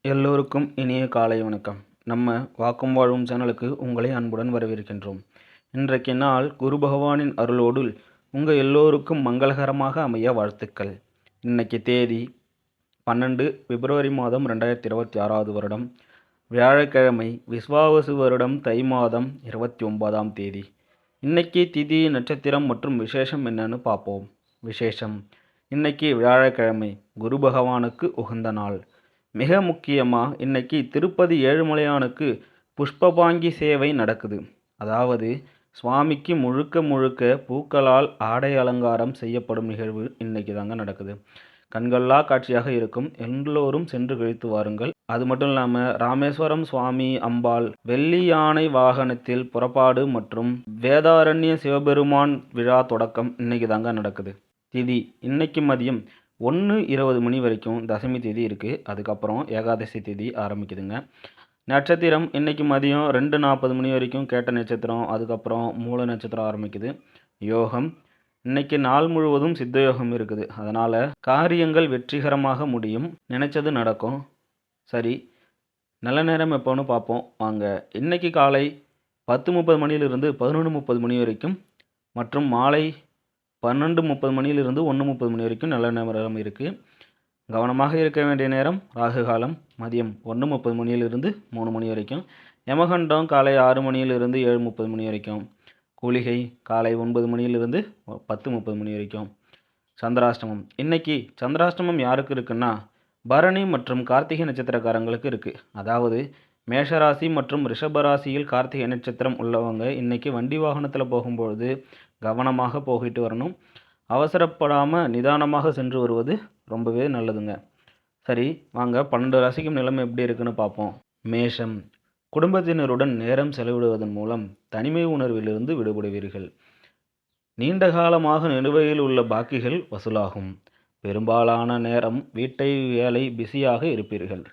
எல்லோருக்கும் இனிய காலை வணக்கம். நம்ம வாக்கும் வாழும் சேனலுக்கு உங்களை அன்புடன் வரவேற்கின்றோம். இன்றைக்கு நாள் குரு பகவானின் அருளோடு உங்கள் எல்லோருக்கும் மங்களகரமாக அமைய வாழ்த்துக்கள். இன்னைக்கு தேதி 12 பிப்ரவரி மாதம் 2026 வருடம் வியாழக்கிழமை, விஸ்வாவசு வருடம் தை மாதம் 29ஆம் தேதி. இன்னைக்கு திதி, நட்சத்திரம் மற்றும் விசேஷம் என்னன்னு பார்ப்போம். விசேஷம்: இன்னைக்கு வியாழக்கிழமை, குரு பகவானுக்கு உகந்த நாள். மிக முக்கியமாக இன்னைக்கு திருப்பதி ஏழுமலையானுக்கு புஷ்பபாங்கி சேவை நடக்குது. அதாவது சுவாமிக்கு முழுக்க முழுக்க பூக்களால் ஆடை அலங்காரம் செய்யப்படும் நிகழ்வு இன்னைக்கு தாங்க நடக்குது. கண்கொள்ளா காட்சியாக இருக்கும். எல்லோரும் சென்று கழித்து வாருங்கள். அது மட்டும் இல்லாமல் ராமேஸ்வரம் சுவாமி அம்பாள் வெள்ளி யானை வாகனத்தில் புறப்பாடு மற்றும் வேதாரண்ய சிவபெருமான் விழா தொடக்கம் இன்னைக்கு தாங்க நடக்குது. திதி: இன்னைக்கு மதியம் 1:20 மணி வரைக்கும் தசமி திதி இருக்குது. அதுக்கப்புறம் ஏகாதசி திதி ஆரம்பிக்குதுங்க. நட்சத்திரம் இன்னைக்கு மதியம் 2:40 மணி வரைக்கும் கேட்ட நட்சத்திரம், அதுக்கப்புறம் மூல நட்சத்திரம் ஆரம்பிக்குது. யோகம்: இன்னைக்கு நாள் முழுவதும் சித்த யோகம் இருக்குது. அதனால் காரியங்கள் வெற்றிகரமாக முடியும், நினைச்சது நடக்கும். சரி, நல்ல நேரம் எப்போன்னு பார்ப்போம் வாங்க. இன்னைக்கு காலை 10:30 மணியிலிருந்து 11:30 மணி வரைக்கும் மற்றும் மாலை 12:30 மணியிலிருந்து 1:30 மணி வரைக்கும் நல்ல நேரம் இருக்குது. கவனமாக இருக்க வேண்டிய நேரம் ராகு காலம் மதியம் 1:30 மணியிலிருந்து 3 மணி வரைக்கும். யமகண்டம் காலை 6 மணியிலிருந்து 7:30 மணி வரைக்கும். குளிகை காலை 9 மணியிலிருந்து 10:30 மணி வரைக்கும். சந்திராஷ்டமம்: இன்னைக்கு சந்திராஷ்டமம் யாருக்கு இருக்குன்னா பரணி மற்றும் கார்த்திகை நட்சத்திரக்காரங்களுக்கு இருக்குது. அதாவது மேஷராசி மற்றும் ரிஷபராசியில் கார்த்திகை நட்சத்திரம் உள்ளவங்க இன்னைக்கு வண்டி வாகனத்தில் போகும்பொழுது கவனமாக போகிட்டு வரணும். அவசரப்படாமல் நிதானமாக சென்று வருவது ரொம்பவே நல்லதுங்க. சரி வாங்க, 12 ராசிக்கும் நிலைமை எப்படி இருக்குன்னு பார்ப்போம். மேஷம்: குடும்பத்தினருடன் நேரம் செலவிடுவதன் மூலம் தனிமை உணர்விலிருந்து விடுபடுவீர்கள். நீண்ட காலமாக நிலுவையில் உள்ள பாக்கிகள் வசூலாகும். பெரும்பாலான நேரம் வீட்டை வேலை பிஸியாக இருப்பீர்கள்.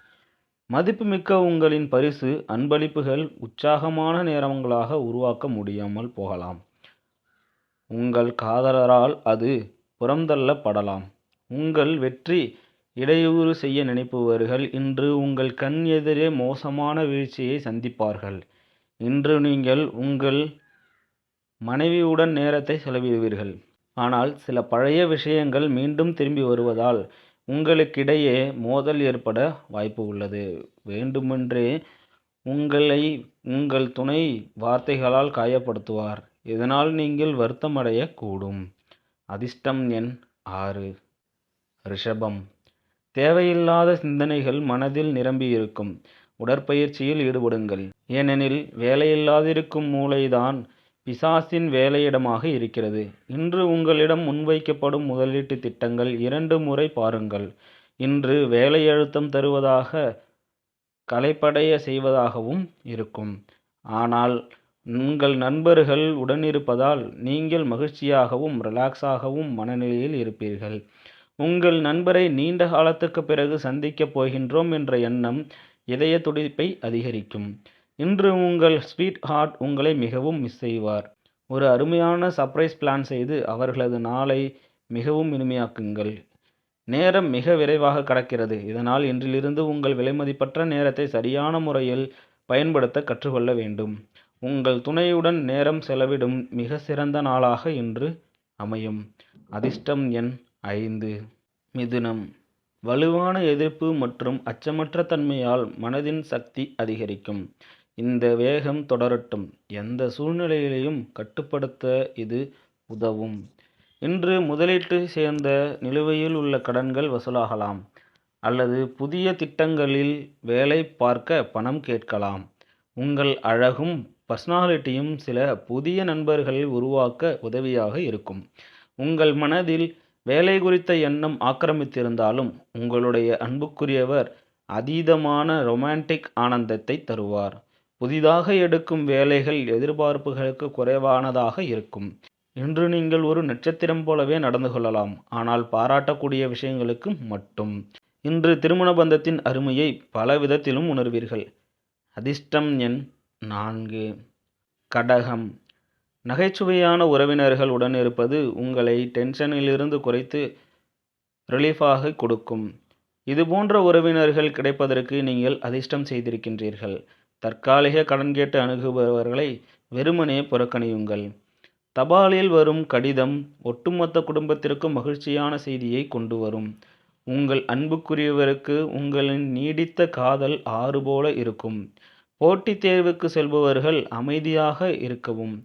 மதிப்புமிக்க உங்களின் பரிசு அன்பளிப்புகள் உற்சாகமான நேரங்களாக உருவாக்க முடியாமல் போகலாம். உங்கள் காதலரால் அது புறந்தள்ளப்படலாம். உங்கள் வெற்றி இடையூறு செய்ய நினைப்பவர்கள் இன்று உங்கள் கண் எதிரே மோசமான வீழ்ச்சியை சந்திப்பார்கள். இன்று நீங்கள் உங்கள் மனைவியுடன் நேரத்தை செலவிடுவீர்கள். ஆனால் சில பழைய விஷயங்கள் மீண்டும் திரும்பி வருவதால் உங்களுக்கிடையே மோதல் ஏற்பட வாய்ப்பு உள்ளது. வேண்டுமென்றே உங்களை உங்கள் துணை வார்த்தைகளால் காயப்படுத்துவார். இதனால் நீங்கள் வருத்தமடையக்கூடும். அதிர்ஷ்டம் எண் 6. ரிஷபம்: தேவையில்லாத சிந்தனைகள் மனதில் நிரம்பியிருக்கும். உடற்பயிற்சியில் ஈடுபடுங்கள். ஏனெனில் வேலையில்லாதிருக்கும் மூளைதான் பிசாசின் வேலையிடமாக இருக்கிறது. இன்று உங்களிடம் முன்வைக்கப்படும் முதலீட்டு திட்டங்கள் 2 முறை பாருங்கள். இன்று வேலை அழுத்தம் தருவதாக களைப்படைய செய்வதாகவும் இருக்கும். ஆனால் உங்கள் நண்பர்கள் உடனிருப்பதால் நீங்கள் மகிழ்ச்சியாகவும் ரிலாக்ஸாகவும் மனநிலையில் இருப்பீர்கள். உங்கள் நண்பரை நீண்ட காலத்துக்கு பிறகு சந்திக்கப் போகின்றோம் என்ற எண்ணம் இதய துடிப்பை அதிகரிக்கும். இன்று உங்கள் ஸ்வீட் ஹார்ட் உங்களை மிகவும் மிஸ் செய்வார். ஒரு அருமையான சர்ப்ரைஸ் பிளான் செய்து அவர்களது நாளை மிகவும் இனிமையாக்குங்கள். நேரம் மிக விரைவாக கடக்கிறது. இதனால் இன்றிலிருந்து உங்கள் விலைமதிப்பற்ற நேரத்தை சரியான முறையில் பயன்படுத்த கற்றுக்கொள்ள வேண்டும். உங்கள் துணையுடன் நேரம் செலவிடும் மிக சிறந்த நாளாக இன்று அமையும். அதிர்ஷ்டம் எண் 5. மிதுனம்: வலுவான எதிர்ப்பு மற்றும் அச்சமற்ற தன்மையால் மனதின் சக்தி அதிகரிக்கும். இந்த வேகம் தொடரட்டும். எந்த சூழ்நிலையிலையும் கட்டுப்படுத்த இது உதவும். இன்று முதலீட்டு சேர்ந்த நிலுவையில் உள்ள கடன்கள் வசூலாகலாம். அல்லது புதிய திட்டங்களில் வேலை பார்க்க பணம் கேட்கலாம். உங்கள் அழகும் பர்சனாலிட்டியும் சில புதிய நண்பர்களை உருவாக்க உதவியாக இருக்கும். உங்கள் மனதில் வேலை குறித்த எண்ணம் ஆக்கிரமித்திருந்தாலும் உங்களுடைய அன்புக்குரியவர் அதீதமான ரொமான்டிக் ஆனந்தத்தை தருவார். புதிதாக எடுக்கும் வேலைகள் எதிர்பார்ப்புகளுக்கு குறைவானதாக இருக்கும். இன்று நீங்கள் ஒரு நட்சத்திரம் போலவே நடந்து கொள்ளலாம். ஆனால் பாராட்டக்கூடிய விஷயங்களுக்கு மட்டும். இன்று திருமண பந்தத்தின் அருமையை பல விதத்திலும் உணர்வீர்கள். அதிர்ஷ்டம் எண் 4. கடகம்: நகைச்சுவையான உறவினர்கள் உடன் இருப்பது உங்களை டென்ஷனிலிருந்து குறைத்து ரிலீஃபாக கொடுக்கும். இதுபோன்ற உறவினர்கள் கிடைப்பதற்கு நீங்கள் அதிர்ஷ்டம் செய்திருக்கின்றீர்கள். தற்காலிக கடன் கேட்டு அணுகுபவர்களை வெறுமனே புறக்கணியுங்கள். தபாலில் வரும் கடிதம் ஒட்டுமொத்த குடும்பத்திற்கும் மகிழ்ச்சியான செய்தியை கொண்டு வரும். உங்கள் அன்புக்குரியவருக்கு உங்களின் நீடித்த காதல் ஆறு போல இருக்கும். போட்டித் தேர்வுக்கு செல்பவர்கள் அமைதியாக இருக்கவும்.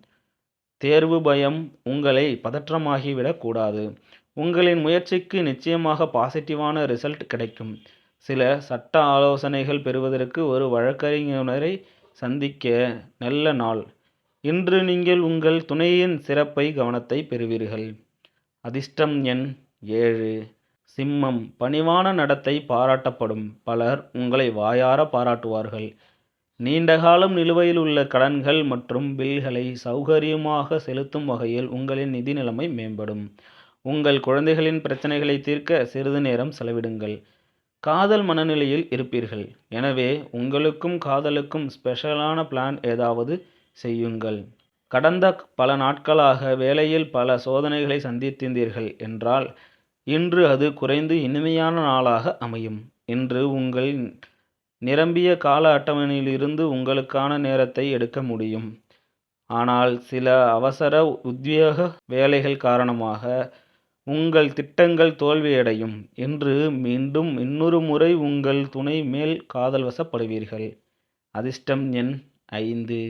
தேர்வு பயம் உங்களை பதற்றமாகிவிடக் கூடாது. உங்களின் முயற்சிக்கு நிச்சயமாக பாசிட்டிவான ரிசல்ட் கிடைக்கும். சில சட்ட ஆலோசனைகள் பெறுவதற்கு ஒரு வழக்கறிஞரை சந்திக்க நல்ல நாள். இன்று நீங்கள் உங்கள் துணையின் சிறப்பை கவனத்தை பெறுவீர்கள். அதிர்ஷ்டம் எண் 7. சிம்மம். பணிவான நடத்தை பாராட்டப்படும். பலர் உங்களை வாயார பாராட்டுவார்கள். நீண்டகாலம் நிலுவையில் உள்ள கடன்கள் மற்றும் பில்களை சௌகரியமாக செலுத்தும் வகையில் உங்களின் நிதி நிலைமை மேம்படும். உங்கள் குழந்தைகளின் பிரச்சனைகளை தீர்க்க சிறிது நேரம் செலவிடுங்கள். காதல் மனநிலையில் இருப்பீர்கள். எனவே உங்களுக்கும் காதலுக்கும் ஸ்பெஷலான பிளான் ஏதாவது செய்யுங்கள். கடந்த பல நாட்களாக வேலையில் பல சோதனைகளை சந்தித்தீர்கள் என்றால் இன்று அது குறைந்து இனிமையான நாளாக அமையும். இன்று உங்கள் நிரம்பிய கால அட்டவணையிலிருந்து உங்களுக்கான நேரத்தை எடுக்க முடியும். ஆனால் சில அவசர உத்வேக வேலைகள் காரணமாக உங்கள் திட்டங்கள் தோல்வியடையும். இன்று மீண்டும் இன்னொரு முறை உங்கள் துணை மேல் காதல் வசப்படுவீர்கள். அதிர்ஷ்டம் எண் 5.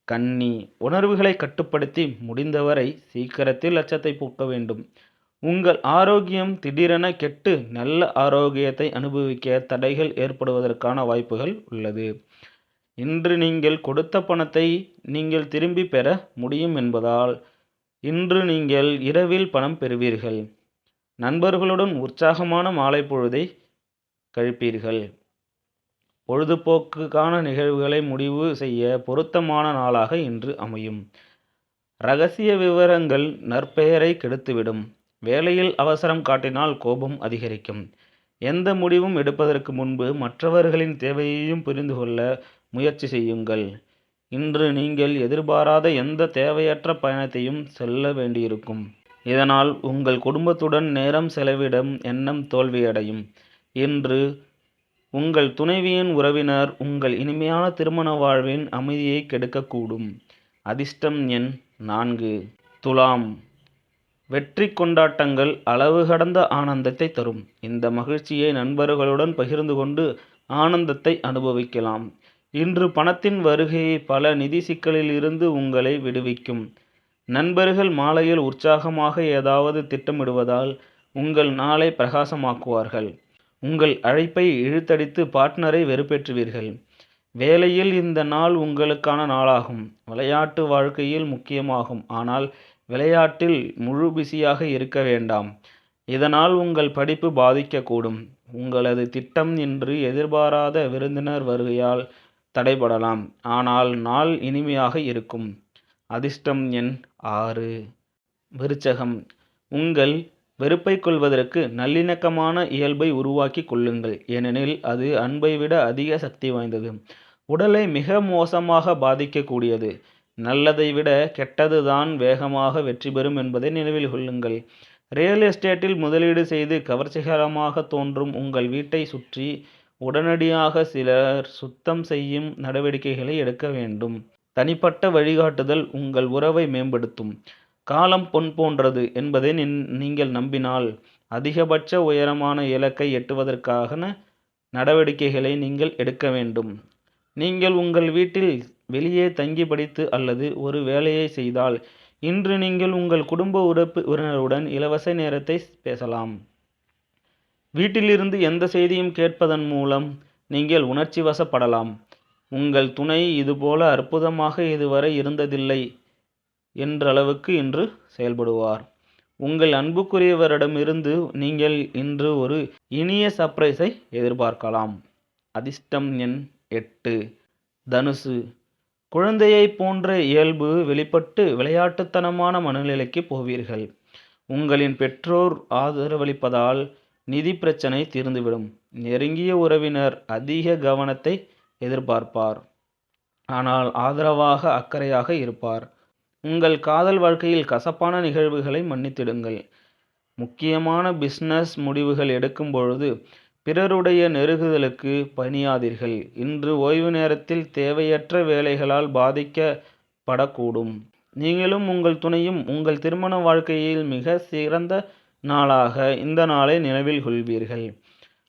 கன்னி. உணர்வுகளை கட்டுப்படுத்தி முடிந்தவரை சீக்கிரத்தில் அச்சத்தை போக்க வேண்டும். உங்கள் ஆரோக்கியம் திடீரென கெட்டு நல்ல ஆரோக்கியத்தை அனுபவிக்க தடைகள் ஏற்படுவதற்கான வாய்ப்புகள் உள்ளது. இன்று நீங்கள் கொடுத்த பணத்தை நீங்கள் திரும்பி பெற முடியும் என்பதால் இன்று நீங்கள் இரவில் பணம் பெறுவீர்கள். நண்பர்களுடன் உற்சாகமான மாலை பொழுதை கழிப்பீர்கள். பொழுதுபோக்குக்கான நிகழ்வுகளை முடிவு செய்ய பொருத்தமான நாளாக இன்று அமையும். இரகசிய விவரங்கள் நற்பெயரை கெடுத்துவிடும். வேலையில் அவசரம் காட்டினால் கோபம் அதிகரிக்கும். எந்த முடிவும் எடுப்பதற்கு முன்பு மற்றவர்களின் தேவையையும் புரிந்து கொள்ள முயற்சி செய்யுங்கள். இன்று நீங்கள் எதிர்பாராத எந்த தேவையற்ற பயணத்தையும் செல்ல வேண்டியிருக்கும். இதனால் உங்கள் குடும்பத்துடன் நேரம் செலவிடும் எண்ணம் தோல்வியடையும். இன்று உங்கள் துணைவியின் உறவினர் உங்கள் இனிமையான திருமண வாழ்வின் அமைதியை கெடுக்கக்கூடும். அதிர்ஷ்டம் எண் 4. துலாம். வெற்றி கொண்டாட்டங்கள் அளவு கடந்த ஆனந்தத்தை தரும். இந்த மகிழ்ச்சியை நண்பர்களுடன் பகிர்ந்து கொண்டு ஆனந்தத்தை அனுபவிக்கலாம். இன்று பணத்தின் வருகை பல நிதி சிக்கலில் இருந்து உங்களை விடுவிக்கும். நண்பர்கள் மாலையில் உற்சாகமாக ஏதாவது திட்டமிடுவதால் உங்கள் நாளை பிரகாசமாக்குவார்கள். உங்கள் அழைப்பை இழுத்தடித்து பார்ட்னரை வெறுப்பேற்றுவீர்கள். வேலையில் இந்த நாள் உங்களுக்கான நாளாகும். விளையாட்டு வாழ்க்கையில் முக்கியமாகும். ஆனால் விளையாட்டில் முழு பிஸியாக இருக்க வேண்டாம். இதனால் உங்கள் படிப்பு பாதிக்கக்கூடும். உங்களது திட்டம் இன்று எதிர்பாராத விருந்தினர் வருகையால் தடைபடலாம். ஆனால் நாள் இனிமையாக இருக்கும். அதிர்ஷ்டம் எண் 6. விருச்சகம். உங்கள் வெறுப்பை கொள்வதற்கு நல்லிணக்கமான இயல்பை உருவாக்கி கொள்ளுங்கள். ஏனெனில் அது அன்பை விட அதிக சக்தி வாய்ந்தது. உடலை மிக மோசமாக பாதிக்கக்கூடியது. நல்லதை விட கெட்டது தான் வேகமாக வெற்றி பெறும் என்பதை நினைவில் கொள்ளுங்கள். ரியல் எஸ்டேட்டில் முதலீடு செய்து கவர்ச்சிகரமாக தோன்றும் உங்கள் வீட்டை சுற்றி உடனடியாக சிலர் சுத்தம் செய்யும் நடவடிக்கைகளை எடுக்க வேண்டும். தனிப்பட்ட வழிகாட்டுதல் உங்கள் உறவை மேம்படுத்தும். காலம் பொன் போன்றது என்பதை நீங்கள் நம்பினால் அதிகபட்ச உயரமான இலக்கை எட்டுவதற்கான நடவடிக்கைகளை நீங்கள் எடுக்க வேண்டும். நீங்கள் உங்கள் வீட்டில் வெளியே தங்கி படித்து அல்லது ஒரு வேலையை செய்தால் இன்று நீங்கள் உங்கள் குடும்ப உறுப்பினருடன் இலவச நேரத்தை பேசலாம். வீட்டிலிருந்து எந்த செய்தியும் கேட்பதன் மூலம் நீங்கள் உணர்ச்சி வசப்படலாம். உங்கள் துணை இதுபோல அற்புதமாக இதுவரை இருந்ததில்லை என்றளவுக்கு இன்று செயல்படுவார். உங்கள் அன்புக்குரியவரிடமிருந்து நீங்கள் இன்று ஒரு இனிய சர்ப்ரைஸை எதிர்பார்க்கலாம். அதிர்ஷ்டம் எண் 8. தனுசு. குழந்தையைப் போன்ற இயல்பு வெளிப்பட்டு விளையாட்டுத்தனமான மனநிலைக்கு போவீர்கள். உங்களின் பெற்றோர் ஆதரவளிப்பதால் நிதி பிரச்சனை தீர்ந்துவிடும். நெருங்கிய உறவினர் அதிக கவனத்தை எதிர்பார்ப்பார். ஆனால் ஆதரவாக அக்கறையாக இருப்பார். உங்கள் காதல் வாழ்க்கையில் கசப்பான நிகழ்வுகளை மன்னித்திடுங்கள். முக்கியமான பிஸ்னஸ் முடிவுகள் எடுக்கும் பொழுது பிறருடைய நெருகுதலுக்கு பணியாதீர்கள். இன்று ஓய்வு நேரத்தில் தேவையற்ற வேலைகளால் பாதிக்கப்படக்கூடும். நீங்களும் உங்கள் துணையும் உங்கள் திருமண வாழ்க்கையில் மிக சிறந்த நாளாக இந்த நாளை நினைவில் கொள்வீர்கள்.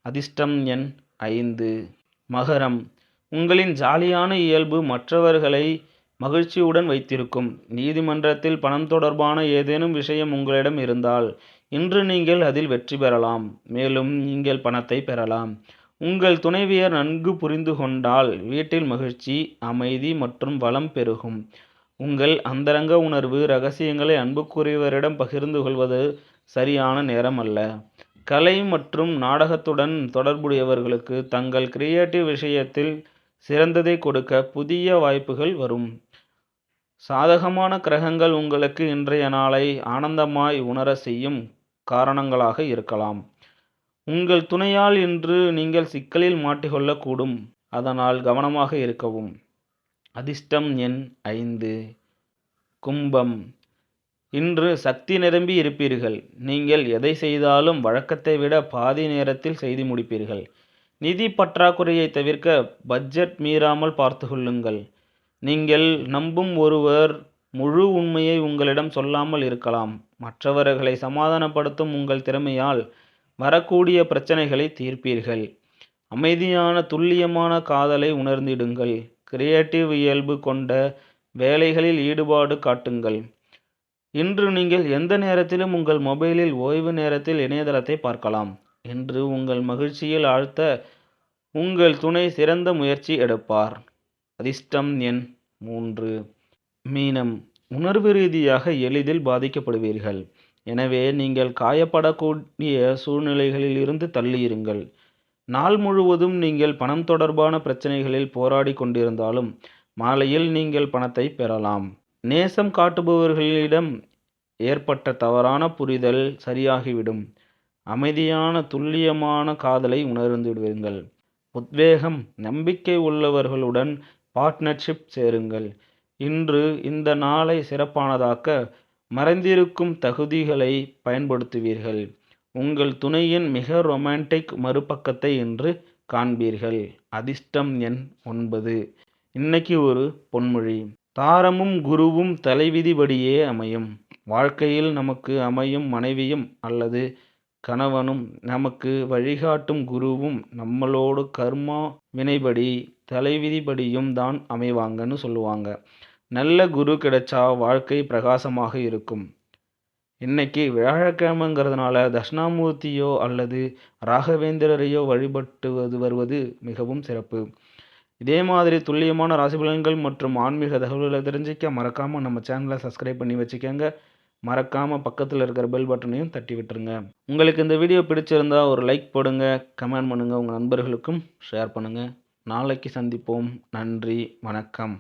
அதிர்ஷ்டம் எண் 5. மகரம். உங்களின் ஜாலியான இயல்பு மற்றவர்களை மகிழ்ச்சியுடன் வைத்திருக்கும். நீதிமன்றத்தில் பணம் தொடர்பான ஏதேனும் விஷயம் உங்களிடம் இருந்தால் இன்று நீங்கள் அதில் வெற்றி பெறலாம். மேலும் நீங்கள் பணத்தை பெறலாம். உங்கள் துணைவியர் நன்கு புரிந்து கொண்டால் வீட்டில் மகிழ்ச்சி, அமைதி மற்றும் வளம் பெருகும். உங்கள் அந்தரங்க உணர்வு ரகசியங்களை அன்புக்குரியவரிடம் பகிர்ந்து கொள்வது சரியான நேரம் அல்ல. கலை மற்றும் நாடகத்துடன் தொடர்புடையவர்களுக்கு தங்கள் கிரியேட்டிவ் விஷயத்தில் சிறந்ததை கொடுக்க புதிய வாய்ப்புகள் வரும். சாதகமான கிரகங்கள் உங்களுக்கு இன்றைய நாளை ஆனந்தமாய் உணர செய்யும் காரணங்களாக இருக்கலாம். உங்கள் துணையால் இன்று நீங்கள் சிக்கலில் மாட்டிக்கொள்ளக்கூடும். அதனால் கவனமாக இருக்கவும். அதிர்ஷ்டம் எண் 5. கும்பம். இன்று சக்தி நிரம்பி இருப்பீர்கள். நீங்கள் எதை செய்தாலும் வழக்கத்தை விட பாதி நேரத்தில் செய்து முடிப்பீர்கள். நிதி பற்றாக்குறையை தவிர்க்க பட்ஜெட் மீறாமல் பார்த்து கொள்ளுங்கள். நீங்கள் நம்பும் ஒருவர் முழு உண்மையை உங்களிடம் சொல்லாமல் இருக்கலாம். மற்றவர்களை சமாதானப்படுத்தும் உங்கள் திறமையால் வரக்கூடிய பிரச்சனைகளை தீர்ப்பீர்கள். அமைதியான துல்லியமான காதலை உணர்ந்திடுங்கள். கிரியேட்டிவ் இயல்பு கொண்ட வேலைகளில் ஈடுபாடு காட்டுங்கள். இன்று நீங்கள் எந்த நேரத்திலும் உங்கள் மொபைலில் ஓய்வு நேரத்தில் இணையதளத்தை பார்க்கலாம். இன்று உங்கள் மகிழ்ச்சியில் ஆழ்த்த உங்கள் துணை சிறந்த முயற்சி எடுப்பார். அதிர்ஷ்டம் எண் 3. மீனம். உணர்வு ரீதியாக எளிதில் பாதிக்கப்படுவீர்கள். எனவே நீங்கள் காயப்படக்கூடிய சூழ்நிலைகளில் இருந்து தள்ளியிருங்கள். நாள் முழுவதும் நீங்கள் பணம் தொடர்பான பிரச்சனைகளில் போராடி கொண்டிருந்தாலும் மாலையில் நீங்கள் பணத்தை பெறலாம். நேசம் காட்டுபவர்களிடம் ஏற்பட்ட தவறான புரிதல் சரியாகிவிடும். அமைதியான துல்லியமான காதலை உணர்ந்துவிடுங்கள். உத்வேகம். நம்பிக்கை உள்ளவர்களுடன் பார்ட்னர்ஷிப் சேருங்கள். இன்று இந்த நாளை சிறப்பானதாக்க மறைந்திருக்கும் தகுதிகளை பயன்படுத்துவீர்கள். உங்கள் துணையின் மிக ரொமான்டிக் மறுபக்கத்தை இன்று காண்பீர்கள். அதிர்ஷ்டம் எண் 9. இன்னைக்கு ஒரு பொன்மொழி. தாரமும் குருவும் தலைவிதிபடியே அமையும். வாழ்க்கையில் நமக்கு அமையும் மனைவியும் அல்லது கணவனும் நமக்கு வழிகாட்டும் குருவும் நம்மளோட கர்மா வினைப்படி தலைவிதிபடியும் தான் அமைவாங்கன்னு சொல்லுவாங்க. நல்ல குரு கிடைச்சா வாழ்க்கை பிரகாசமாக இருக்கும். இன்னைக்கு வியாழக்கிழமைங்கிறதுனால தட்சிணாமூர்த்தியோ அல்லது ராகவேந்திரரையோ வழிபட்டு வருவது மிகவும் சிறப்பு. இதே மாதிரி துல்லியமான ராசி பலன்கள் மற்றும் ஆன்மீக தகவல்களை தெரிஞ்சிக்க மறக்காமல் நம்ம சேனலை சப்ஸ்கிரைப் பண்ணி வச்சுக்கோங்க. மறக்காமல் பக்கத்தில் இருக்கிற பெல் பட்டனையும் தட்டி விட்டுருங்க. உங்களுக்கு இந்த வீடியோ பிடிச்சிருந்தா ஒரு லைக் போடுங்க, கமெண்ட் பண்ணுங்கள், உங்கள் நண்பர்களுக்கும் ஷேர் பண்ணுங்கள். நாளைக்கு சந்திப்போம். நன்றி, வணக்கம்.